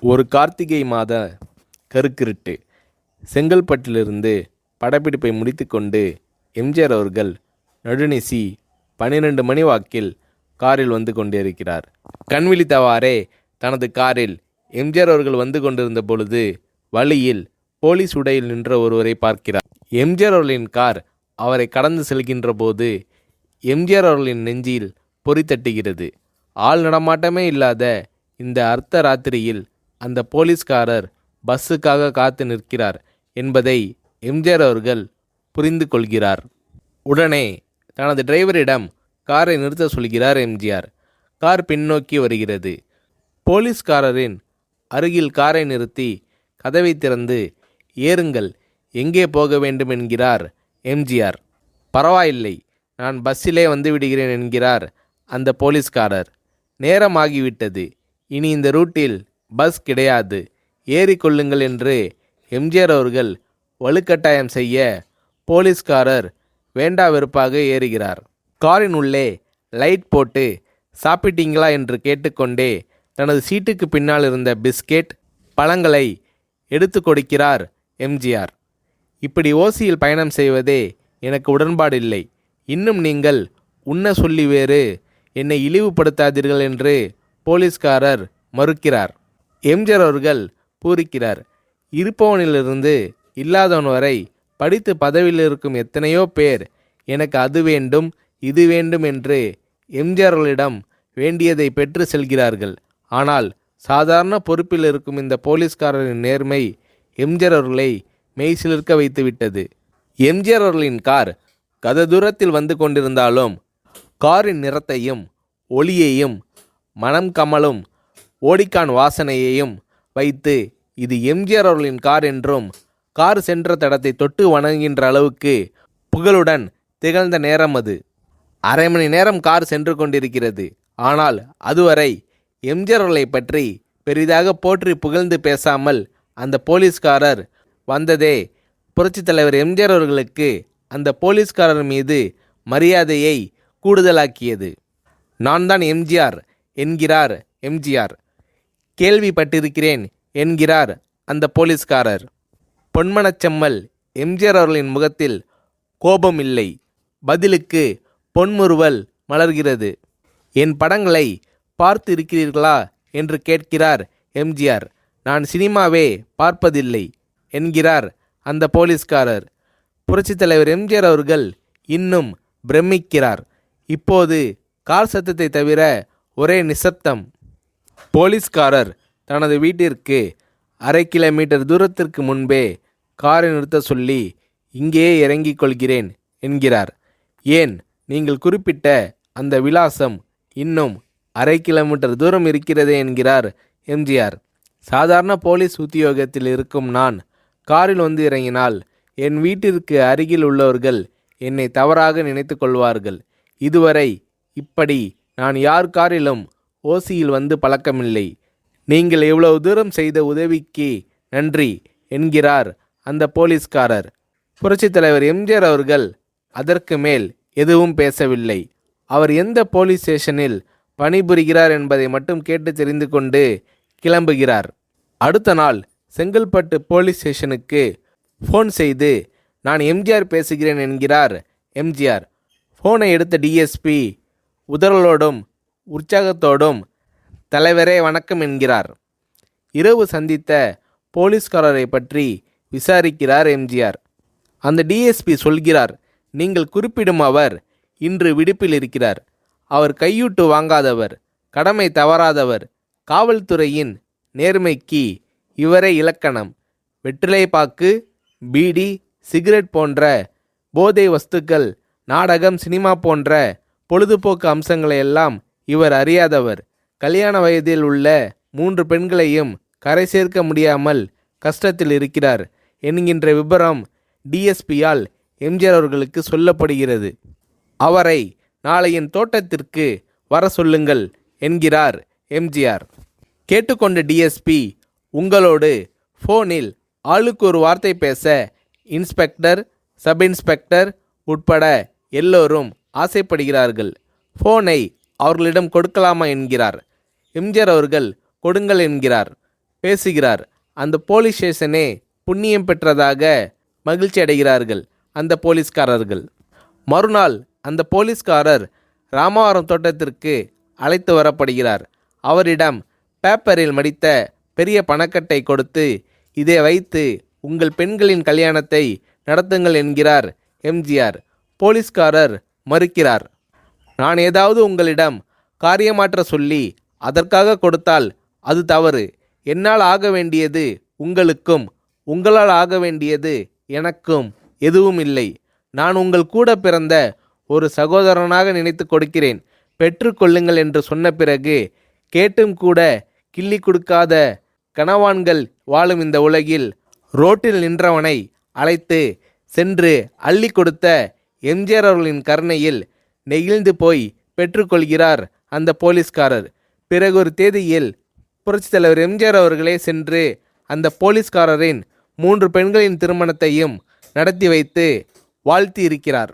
ஒரு கார்த்திகை மாத கருக்கிருட்டு. செங்கல்பட்டிலிருந்து படப்பிடிப்பை முடித்துக்கொண்டு எம்ஜிஆர் அவர்கள் நடுநிசி 12 மணி வாக்கில் காரில் வந்து கொண்டிருக்கிறார். கண் விழித்தவாறே தனது காரில் எம்ஜிஆர் அவர்கள் வந்து கொண்டிருந்த பொழுது வழியில் போலீஸ் உடையில் நின்ற ஒருவரை பார்க்கிறார். எம்ஜிஆர் அவர்களின் கார் அவரை கடந்து செல்கின்ற போது எம்ஜிஆர் அவர்களின் நெஞ்சில் பொறி தட்டுகிறது. ஆள் நடமாட்டமே இல்லாத இந்த அர்த்த ராத்திரியில் அந்த போலீஸ்காரர் பஸ்ஸுக்காக காத்து நிற்கிறார் என்பதை எம்ஜிஆர் அவர்கள் புரிந்து கொள்கிறார். உடனே தனது டிரைவரிடம் காரை நிறுத்த சொல்கிறார் எம்ஜிஆர். கார் பின்னோக்கி வருகிறது. போலீஸ்காரரின் அருகில் காரை நிறுத்தி கதவை திறந்து ஏறுங்கள், எங்கே போக வேண்டும் என்கிறார் எம்ஜிஆர். பரவாயில்லை, நான் பஸ்ஸிலே வந்து விடுகிறேன் என்கிறார் அந்த போலீஸ்காரர். நேரமாகிவிட்டது, இனி இந்த ரூட்டில் பஸ் கிடையாது, ஏறிக்கொள்ளுங்கள் என்று எம்ஜிஆர் அவர்கள் வலுக்கட்டாயம் செய்ய போலீஸ்காரர் வேண்டா வெறுப்பாக ஏறுகிறார். காரின் உள்ளே லைட் போட்டு சாப்பிட்டீங்களா என்று கேட்டுக்கொண்டே தனது சீட்டுக்கு பின்னால் இருந்த பிஸ்கெட் பழங்களை எடுத்து கொடுக்கிறார் எம்ஜிஆர். இப்படி ஓசியில் பயணம் செய்வதே எனக்கு உடன்பாடில்லை. இன்னும் நீங்கள் உண்ண சொல்லி வேறு என்னை இழிவுபடுத்தாதீர்கள் என்று போலீஸ்காரர் மறுக்கிறார். எம்ஜிஆர் அவர்கள் பூரிக்கிறார். இருப்பவனிலிருந்து இல்லாதவன் வரை படித்து பதவியில் இருக்கும் எத்தனையோ பேர் எனக்கு அது வேண்டும் இது வேண்டும் என்று எம்ஜிஆர் அவர்களிடம் வேண்டியதை பெற்று செல்கிறார்கள். ஆனால் சாதாரண பொறுப்பில் இருக்கும் இந்த போலீஸ்காரரின் நேர்மை எம்ஜிஆர் அவர்களை மெய்சிலிர்க்க வைத்துவிட்டது. எம்ஜிஆர் அவர்களின் கார் கத தூரத்தில் வந்து கொண்டிருந்தாலும் காரின் நிறத்தையும் ஒளியையும் மனம் கமலும் ஓடிக்கான் வாசனையையும் வைத்து இது எம்ஜிஆர் அவர்களின் கார் என்றும் கார் சென்ற தடத்தை தொட்டு வணங்குகின்ற அளவுக்கு புகழுடன் திகழ்ந்த நேரம் அது. அரை மணி நேரம் கார் சென்று கொண்டிருக்கிறது. ஆனால் அதுவரை எம்ஜிஆர் அவர்களை பற்றி பெரிதாக போற்றி புகழ்ந்து பேசாமல் அந்த போலீஸ்காரர் வந்ததே புரட்சித் தலைவர் எம்ஜிஆர் அவர்களுக்கு அந்த போலீஸ்காரர் மீது மரியாதையை கூடுதலாக்கியது. நான் தான் எம்ஜிஆர் என்கிறார் எம்ஜிஆர். கேள்விப்பட்டிருக்கிறேன் என்கிறார் அந்த போலீஸ்காரர். பொன்மனச்செம்மல் எம்ஜிஆர் அவர்களின் முகத்தில் கோபம் இல்லை, பதிலுக்கு பொன்முறுவல் மலர்கிறது. என் படங்களை பார்த்து இருக்கிறீர்களா என்று கேட்கிறார் எம்ஜிஆர். நான் சினிமாவே பார்ப்பதில்லை என்கிறார் அந்த போலீஸ்காரர். புரட்சித் தலைவர் எம்ஜிஆர் அவர்கள் இன்னும் பிரமிக்கிறார். இப்போது கார் சத்தத்தை தவிர ஒரே நிசப்தம். போலீஸ்காரர் தனது வீட்டிற்கு 1/2 கிலோமீட்டர் தூரத்திற்கு முன்பே காரை நிறுத்த சொல்லி இங்கேயே இறங்கிக் கொள்கிறேன் என்கிறார். ஏன், நீங்கள் குறிப்பிட்ட அந்த விலாசம் இன்னும் 1/2 கிலோமீட்டர் தூரம் இருக்கிறதே என்கிறார் எம்ஜிஆர். சாதாரண போலீஸ் உத்தியோகத்தில் இருக்கும் நான் காரில் வந்து இறங்கினால் என் வீட்டிற்கு அருகில் உள்ளவர்கள் என்னை தவறாக நினைத்து கொள்வார்கள். இதுவரை இப்படி நான் யார் காரிலும் ஓசியில் வந்து பழக்கமில்லை. நீங்கள் எவ்வளவு தூரம் செய்த உதவிக்கு நன்றி என்கிறார் அந்த போலீஸ்காரர். புரட்சித் தலைவர் எம்ஜிஆர் அவர்கள் அதற்கு மேல் எதுவும் பேசவில்லை. அவர் எந்த போலீஸ் ஸ்டேஷனில் பணிபுரிகிறார் என்பதை மட்டும் கேட்டு தெரிந்து கொண்டு கிளம்புகிறார். அடுத்த நாள் செங்கல்பட்டு போலீஸ் ஸ்டேஷனுக்கு ஃபோன் செய்து நான் எம்ஜிஆர் பேசுகிறேன் என்கிறார் எம்ஜிஆர். ஃபோனை எடுத்த டிஎஸ்பி உதறலோடும் உற்சாகத்தோடும் தலைவரே வணக்கம் என்கிறார். இரவு சந்தித்த போலீஸ்காரரை பற்றி விசாரிக்கிறார் எம்ஜிஆர். அந்த டிஎஸ்பி சொல்கிறார், நீங்கள் குறிப்பிடும் அவர் இன்று விடுப்பில் இருக்கிறார். அவர் கையூட்டு வாங்காதவர், கடமை தவறாதவர், காவல்துறையின் நேர்மைக்கு இவரே இலக்கணம். வெற்றிலை பாக்கு, பீடி, சிகரெட் போன்ற போதை வஸ்துக்கள், நாடகம், சினிமா போன்ற பொழுதுபோக்கு அம்சங்களையெல்லாம் இவர் அறியாதவர். கல்யாண வயதில் உள்ள 3 பெண்களையும் கரை சேர்க்க முடியாமல் கஷ்டத்தில் இருக்கிறார் என்கின்ற விபரம் டிஎஸ்பியால் எம்ஜிஆர் அவர்களுக்கு சொல்லப்படுகிறது. அவரை நாளை என் தோட்டத்திற்கு வர சொல்லுங்கள் என்கிறார் எம்ஜிஆர். கேட்டுக்கொண்ட டிஎஸ்பி உங்களோடு ஃபோனில் ஆளுக்கு ஒரு வார்த்தை பேச இன்ஸ்பெக்டர், சப் இன்ஸ்பெக்டர் உட்பட எல்லோரும் ஆசைப்படுகிறார்கள். ஃபோனை அவர்களிடம் கொடுக்கலாமா என்கிறார். எம்ஜிஆர் அவர்கள் கொடுங்கள் என்கிறார். பேசுகிறார். அந்த போலீஸ் ஸ்டேஷனே புண்ணியம் பெற்றதாக மகிழ்ச்சி அடைகிறார்கள் அந்த போலீஸ்காரர்கள். மறுநாள் அந்த போலீஸ்காரர் ராமவரம் தோட்டத்திற்கு அழைத்து வரப்படுகிறார். அவரிடம் பேப்பரில் மடித்த பெரிய பணக்கட்டை கொடுத்து, இதை வைத்து உங்கள் பெண்களின் கல்யாணத்தை நடத்துங்கள் என்கிறார் எம்ஜிஆர். போலீஸ்காரர் மறுக்கிறார். நான் ஏதாவது உங்களிடம் காரியமாற்ற சொல்லி அதற்காக கொடுத்தால் அது தவறு. என்னால் ஆக வேண்டியது உங்களுக்கும், உங்களால் ஆக வேண்டியது எனக்கும் எதுவும் இல்லை. நான் உங்கள் கூட பிறந்த ஒரு சகோதரனாக நினைத்து கொடுக்கிறேன், பெற்றுக்கொள்ளுங்கள் என்று சொன்ன பிறகு கேட்டும் கூட கிள்ளி கொடுக்காத கனவான்கள் வாழும் இந்த உலகில் ரோட்டில் நின்றவனை அழைத்து சென்று அள்ளி கொடுத்த எம்ஜிஆர் அவர்களின் கருணையில் நெகிழ்ந்து போய் பெற்றுக்கொள்கிறார் அந்த போலீஸ்காரர். பிறகு ஒரு தேதியில் புரட்சித் தலைவர் எம்ஜிஆர் அவர்களே சென்று அந்த போலீஸ்காரரின் 3 பெண்களின் திருமணத்தையும் நடத்தி வைத்து வாழ்த்தி இருக்கிறார்.